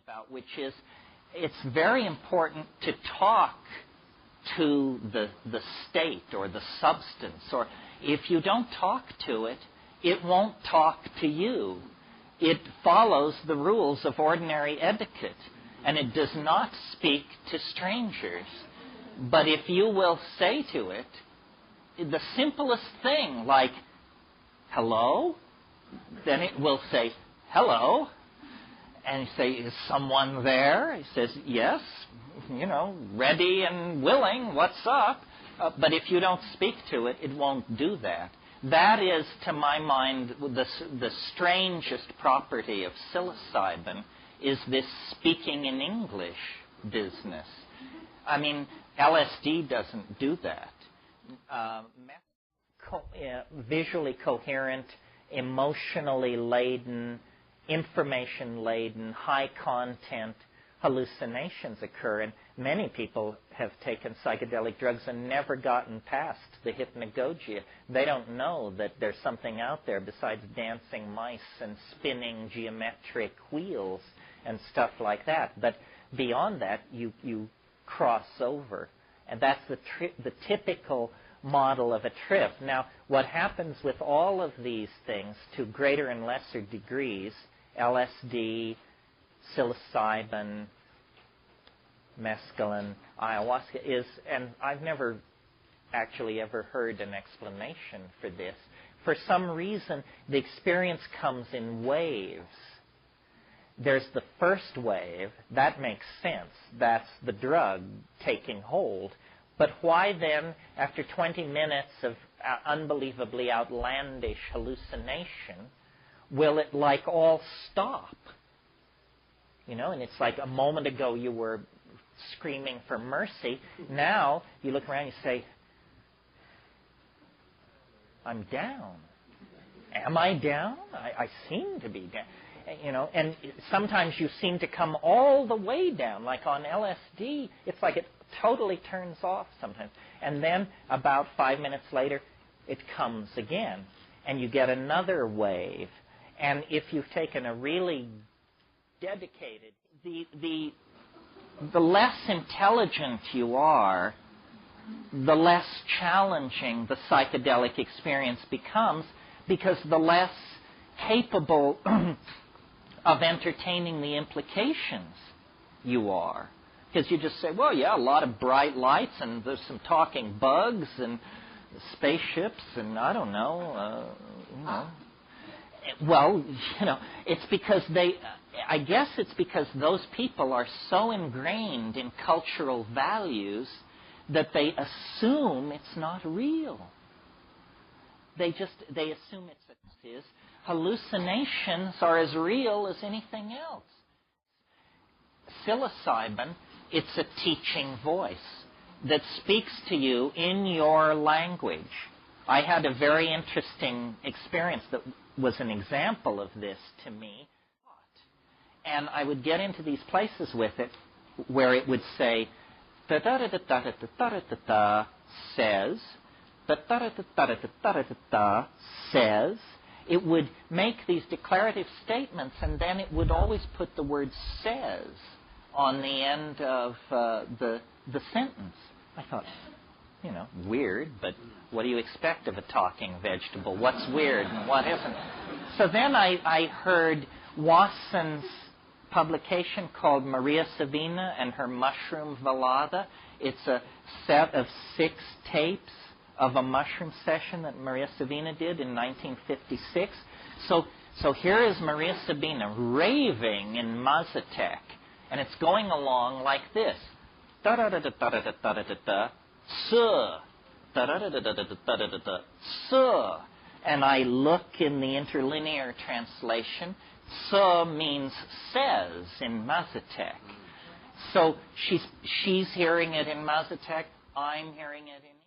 about, which is it's very important to talk to the state or the substance. Or if you don't talk to it, it won't talk to you. It follows the rules of ordinary etiquette, and it does not speak to strangers. But if you will say to it the simplest thing, like, hello, then it will say, hello. And you say, is someone there? He says, yes, ready and willing, what's up? But if you don't speak to it, it won't do that. That is, to my mind, the strangest property of psilocybin, is this speaking in English business. I mean, LSD doesn't do that. Visually coherent, emotionally laden, information-laden, high-content hallucinations occur, and many people have taken psychedelic drugs and never gotten past the hypnagogia. They don't know that there's something out there besides dancing mice and spinning geometric wheels and stuff like that. But beyond that, you cross over, and that's the typical model of a trip. Now, what happens with all of these things to greater and lesser degrees, LSD, psilocybin, mescaline, ayahuasca, is, and I've never actually ever heard an explanation for this. For some reason, the experience comes in waves. There's the first wave. That makes sense. That's the drug taking hold. But why then, after 20 minutes of unbelievably outlandish hallucination, will it like all stop? And it's like a moment ago you were screaming for mercy. Now you look around and you say, I'm down. Am I down? I seem to be down. And sometimes you seem to come all the way down. Like on LSD, it's like it totally turns off sometimes. And then about 5 minutes later, it comes again. And you get another wave. And if you've taken a really dedicated, the less intelligent you are, the less challenging the psychedelic experience becomes, because the less capable of entertaining the implications you are. Because you just say, well, yeah, a lot of bright lights, and there's some talking bugs, and spaceships, and I don't know, Well, it's because I guess it's because those people are so ingrained in cultural values that they assume it's not real. They assume it is. Hallucinations are as real as anything else. Psilocybin, it's a teaching voice that speaks to you in your language. I had a very interesting experience that was an example of this to me. And I would get into these places with it where it would say, da-da-da-da-da-da-da-da-da says, da-da-da-da-da-da-da-da says. It would make these declarative statements, and then it would always put the word says on the end of the sentence. I thought, weird, but what do you expect of a talking vegetable? What's weird and what isn't? So then I heard Watson's publication called Maria Savina and her Mushroom Velada. It's a set of 6 tapes of a mushroom session that Maria Savina did in 1956. So here is Maria Sabina raving in Mazatec, and it's going along like this. Da-da-da-da-da-da-da-da-da, suh. Da-da-da-da-da-da-da-da-da, suh. And I look in the interlinear translation. Suh means says in Mazatec. So she's hearing it in Mazatec. I'm hearing it in